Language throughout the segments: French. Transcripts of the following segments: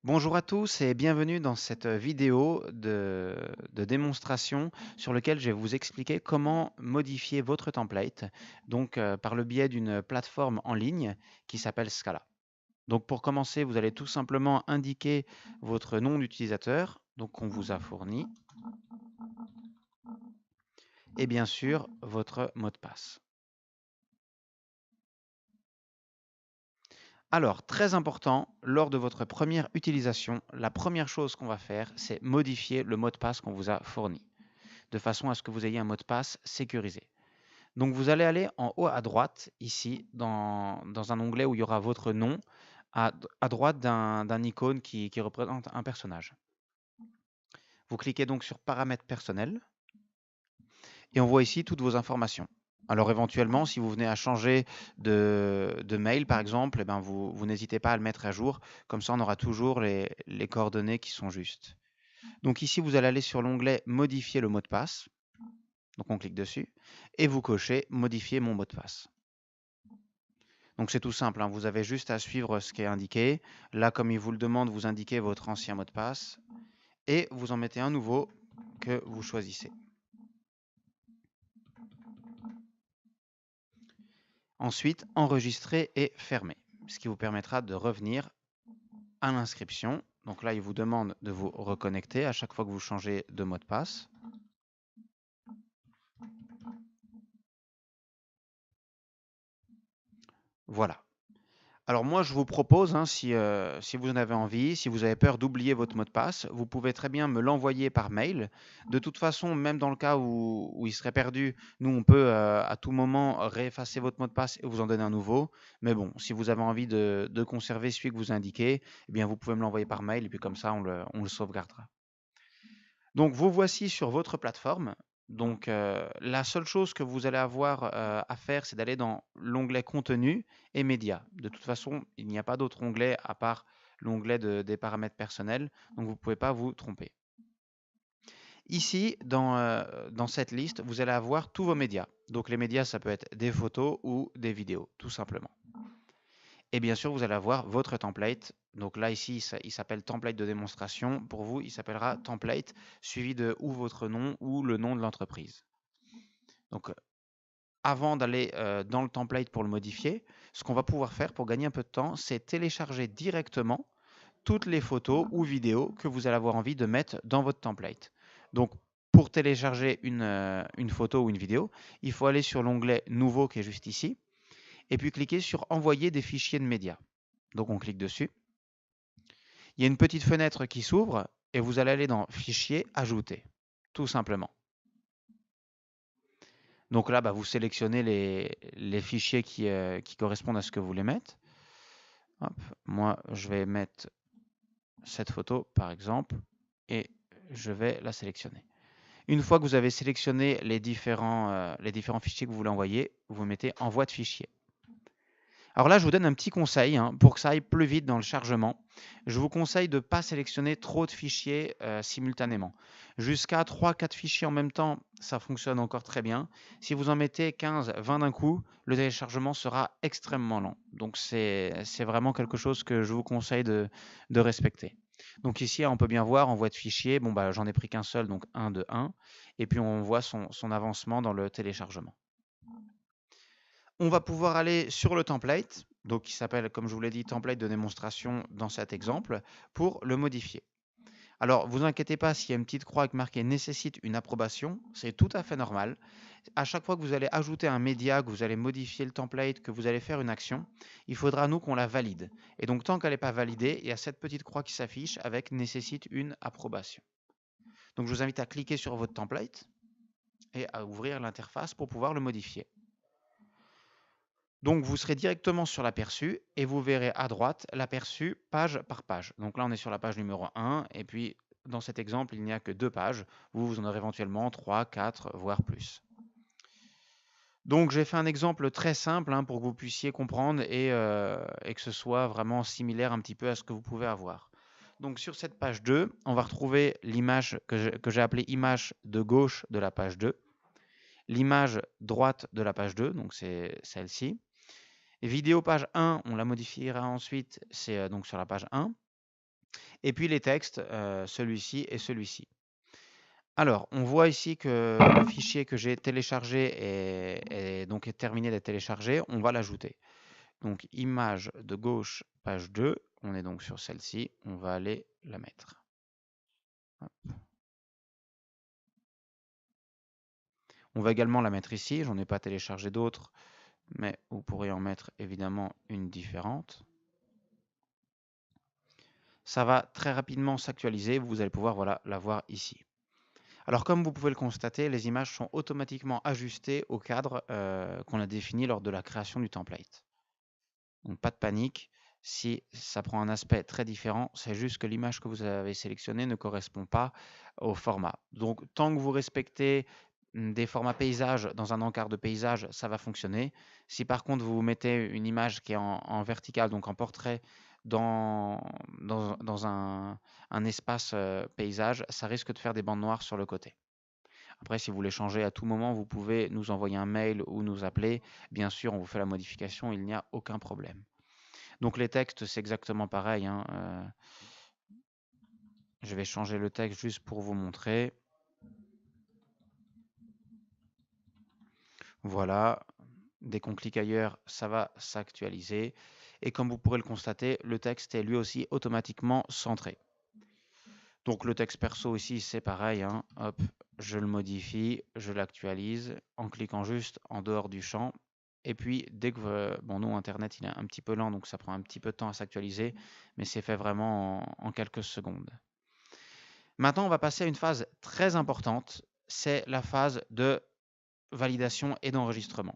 Bonjour à tous et bienvenue dans cette vidéo de démonstration sur laquelle je vais vous expliquer comment modifier votre template par le biais d'une plateforme en ligne qui s'appelle Scala. Donc pour commencer, vous allez tout simplement indiquer votre nom d'utilisateur qu'on vous a fourni et bien sûr votre mot de passe. Alors, très important, lors de votre première utilisation, la première chose qu'on va faire, c'est modifier le mot de passe qu'on vous a fourni, de façon à ce que vous ayez un mot de passe sécurisé. Donc vous allez aller en haut à droite, ici, dans un onglet où il y aura votre nom, à droite d'un icône qui représente un personnage. Vous cliquez donc sur Paramètres personnels et on voit ici toutes vos informations. Alors éventuellement, si vous venez à changer de mail, par exemple, vous n'hésitez pas à le mettre à jour. Comme ça, on aura toujours les coordonnées qui sont justes. Donc ici, vous allez aller sur l'onglet Modifier le mot de passe. Donc on clique dessus et vous cochez Modifier mon mot de passe. Donc c'est tout simple, hein, vous avez juste à suivre ce qui est indiqué. Là, comme il vous le demande, vous indiquez votre ancien mot de passe et vous en mettez un nouveau que vous choisissez. Ensuite, enregistrer et fermer, ce qui vous permettra de revenir à l'inscription. Donc là, il vous demande de vous reconnecter à chaque fois que vous changez de mot de passe. Voilà. Alors moi, je vous propose, hein, si vous en avez envie, si vous avez peur d'oublier votre mot de passe, vous pouvez très bien me l'envoyer par mail. De toute façon, même dans le cas où il serait perdu, nous, on peut à tout moment réeffacer votre mot de passe et vous en donner un nouveau. Mais bon, si vous avez envie de conserver celui que vous indiquez, eh bien, vous pouvez me l'envoyer par mail et puis comme ça, on le sauvegardera. Donc, vous voici sur votre plateforme. Donc, la seule chose que vous allez avoir à faire, c'est d'aller dans l'onglet Contenu et Médias. De toute façon, il n'y a pas d'autre onglet à part l'onglet des paramètres personnels, donc vous ne pouvez pas vous tromper. Ici, dans cette liste, vous allez avoir tous vos médias. Donc, les médias, ça peut être des photos ou des vidéos, tout simplement. Et bien sûr, vous allez avoir votre template. Donc là, ici, il s'appelle template de démonstration. Pour vous, il s'appellera template suivi de ou votre nom ou le nom de l'entreprise. Donc, avant d'aller dans le template pour le modifier, ce qu'on va pouvoir faire pour gagner un peu de temps, c'est télécharger directement toutes les photos ou vidéos que vous allez avoir envie de mettre dans votre template. Donc, pour télécharger une photo ou une vidéo, il faut aller sur l'onglet Nouveau qui est juste ici, et puis cliquer sur Envoyer des fichiers de médias. Donc, on clique dessus. Il y a une petite fenêtre qui s'ouvre et vous allez aller dans Fichier, Ajouter, tout simplement. Donc là, vous sélectionnez les fichiers qui correspondent à ce que vous voulez mettre. Hop, moi, je vais mettre cette photo, par exemple, et je vais la sélectionner. Une fois que vous avez sélectionné les différents fichiers que vous voulez envoyer, vous mettez Envoi de fichier. Alors là, je vous donne un petit conseil pour que ça aille plus vite dans le chargement. Je vous conseille de ne pas sélectionner trop de fichiers simultanément. Jusqu'à 3-4 fichiers en même temps, ça fonctionne encore très bien. Si vous en mettez 15-20 d'un coup, le téléchargement sera extrêmement lent. Donc c'est vraiment quelque chose que je vous conseille de respecter. Donc ici, on peut bien voir, envoi de fichier, j'en ai pris qu'un seul, donc 1 de 1. Et puis on voit son avancement dans le téléchargement. On va pouvoir aller sur le template, donc qui s'appelle, comme je vous l'ai dit, template de démonstration dans cet exemple, pour le modifier. Alors, vous inquiétez pas s'il y a une petite croix avec marqué nécessite une approbation, c'est tout à fait normal. À chaque fois que vous allez ajouter un média, que vous allez modifier le template, que vous allez faire une action, il faudra nous qu'on la valide. Et donc, tant qu'elle n'est pas validée, il y a cette petite croix qui s'affiche avec nécessite une approbation. Donc, je vous invite à cliquer sur votre template et à ouvrir l'interface pour pouvoir le modifier. Donc, vous serez directement sur l'aperçu et vous verrez à droite l'aperçu page par page. Donc là, on est sur la page numéro 1 et puis dans cet exemple, il n'y a que 2 pages. Vous en aurez éventuellement 3, 4, voire plus. Donc, j'ai fait un exemple très simple pour que vous puissiez comprendre et que ce soit vraiment similaire un petit peu à ce que vous pouvez avoir. Donc, sur cette page 2, on va retrouver l'image que j'ai appelée image de gauche de la page 2, l'image droite de la page 2, donc c'est celle-ci. Vidéo page 1, on la modifiera ensuite, c'est donc sur la page 1. Et puis les textes, celui-ci et celui-ci. Alors, on voit ici que le fichier que j'ai téléchargé est terminé d'être téléchargé. On va l'ajouter. Donc, image de gauche, page 2. On est donc sur celle-ci. On va aller la mettre. Hop. On va également la mettre ici. J'en ai pas téléchargé d'autres, mais vous pourrez en mettre évidemment une différente. Ça va très rapidement s'actualiser. Vous allez pouvoir voilà, la voir ici. Alors, comme vous pouvez le constater, les images sont automatiquement ajustées au cadre qu'on a défini lors de la création du template. Donc, pas de panique. Si ça prend un aspect très différent, c'est juste que l'image que vous avez sélectionnée ne correspond pas au format. Donc, tant que vous respectez des formats paysages dans un encart de paysage, ça va fonctionner. Si par contre vous mettez une image qui est en vertical, donc en portrait, dans un espace paysage, ça risque de faire des bandes noires sur le côté. Après, si vous voulez changer à tout moment, vous pouvez nous envoyer un mail ou nous appeler. Bien sûr, on vous fait la modification, il n'y a aucun problème. Donc les textes, c'est exactement pareil, hein. Je vais changer le texte juste pour vous montrer. Voilà. Dès qu'on clique ailleurs, ça va s'actualiser. Et comme vous pourrez le constater, le texte est lui aussi automatiquement centré. Donc le texte perso ici, c'est pareil, hein. Hop, je le modifie, je l'actualise en cliquant juste en dehors du champ. Et puis, dès que bon, nous, Internet, il est un petit peu lent, donc ça prend un petit peu de temps à s'actualiser, mais c'est fait vraiment en quelques secondes. Maintenant, on va passer à une phase très importante, c'est la phase de validation et d'enregistrement.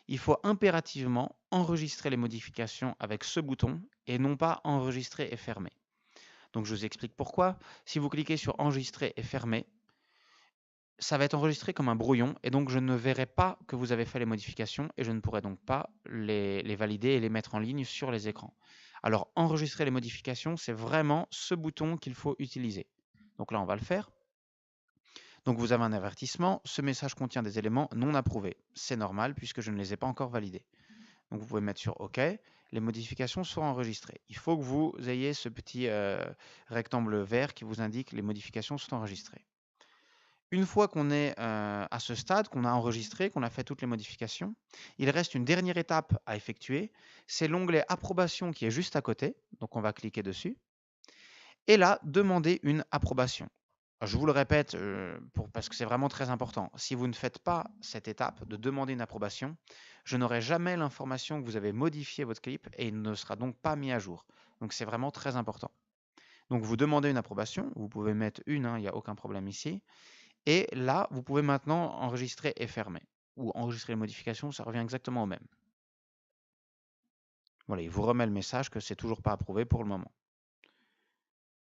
Il faut impérativement enregistrer les modifications avec ce bouton et non pas enregistrer et fermer. Donc je vous explique pourquoi. Si vous cliquez sur enregistrer et fermer, ça va être enregistré comme un brouillon et donc je ne verrai pas que vous avez fait les modifications et je ne pourrai donc pas les valider et les mettre en ligne sur les écrans. Alors enregistrer les modifications, c'est vraiment ce bouton qu'il faut utiliser. Donc là, on va le faire. Donc vous avez un avertissement, ce message contient des éléments non approuvés. C'est normal puisque je ne les ai pas encore validés. Donc vous pouvez mettre sur OK, les modifications sont enregistrées. Il faut que vous ayez ce petit rectangle vert qui vous indique les modifications sont enregistrées. Une fois qu'on est à ce stade, qu'on a enregistré, qu'on a fait toutes les modifications, il reste une dernière étape à effectuer. C'est l'onglet approbation qui est juste à côté. Donc on va cliquer dessus. Et là, demander une approbation. Je vous le répète parce que c'est vraiment très important. Si vous ne faites pas cette étape de demander une approbation, je n'aurai jamais l'information que vous avez modifié votre clip et il ne sera donc pas mis à jour. Donc c'est vraiment très important. Donc vous demandez une approbation, vous pouvez mettre une, il n'y a aucun problème ici. Et là, vous pouvez maintenant enregistrer et fermer. Ou enregistrer les modifications, ça revient exactement au même. Voilà, il vous remet le message que c'est toujours pas approuvé pour le moment.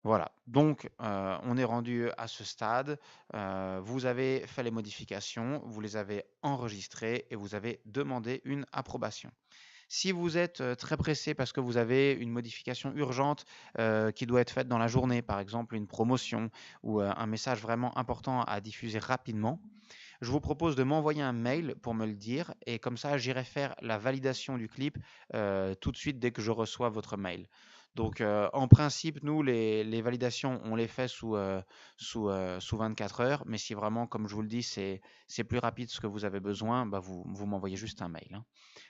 Voilà, donc on est rendu à ce stade. Vous avez fait les modifications, vous les avez enregistrées et vous avez demandé une approbation. Si vous êtes très pressé parce que vous avez une modification urgente qui doit être faite dans la journée, par exemple une promotion ou un message vraiment important à diffuser rapidement, je vous propose de m'envoyer un mail pour me le dire et comme ça j'irai faire la validation du clip tout de suite dès que je reçois votre mail. Donc en principe, nous, les validations, on les fait sous 24 heures, mais si vraiment, comme je vous le dis, c'est plus rapide ce que vous avez besoin, bah, vous m'envoyez juste un mail, hein.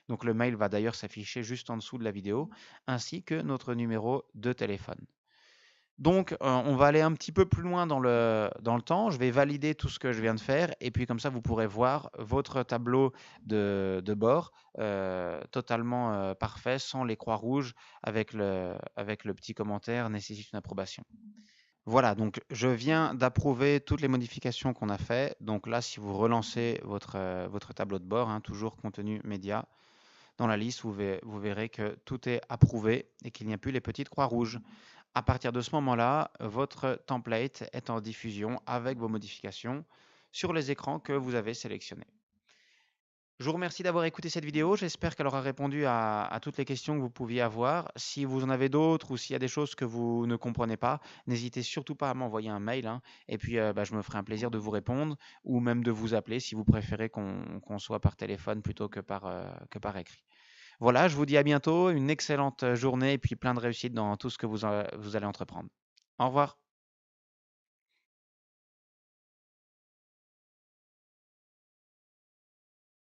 Donc le mail va d'ailleurs s'afficher juste en dessous de la vidéo, ainsi que notre numéro de téléphone. Donc, on va aller un petit peu plus loin dans le temps. Je vais valider tout ce que je viens de faire et puis comme ça, vous pourrez voir votre tableau de bord totalement parfait, sans les croix rouges, avec le petit commentaire nécessite une approbation. Voilà, donc je viens d'approuver toutes les modifications qu'on a fait. Donc là, si vous relancez votre tableau de bord, hein, toujours contenu média, dans la liste, vous verrez que tout est approuvé et qu'il n'y a plus les petites croix rouges. À partir de ce moment-là, votre template est en diffusion avec vos modifications sur les écrans que vous avez sélectionnés. Je vous remercie d'avoir écouté cette vidéo. J'espère qu'elle aura répondu à toutes les questions que vous pouviez avoir. Si vous en avez d'autres ou s'il y a des choses que vous ne comprenez pas, n'hésitez surtout pas à m'envoyer un mail, hein, et puis je me ferai un plaisir de vous répondre ou même de vous appeler si vous préférez qu'on soit par téléphone plutôt que par écrit. Voilà, je vous dis à bientôt, une excellente journée et puis plein de réussite dans tout ce que vous allez entreprendre. Au revoir.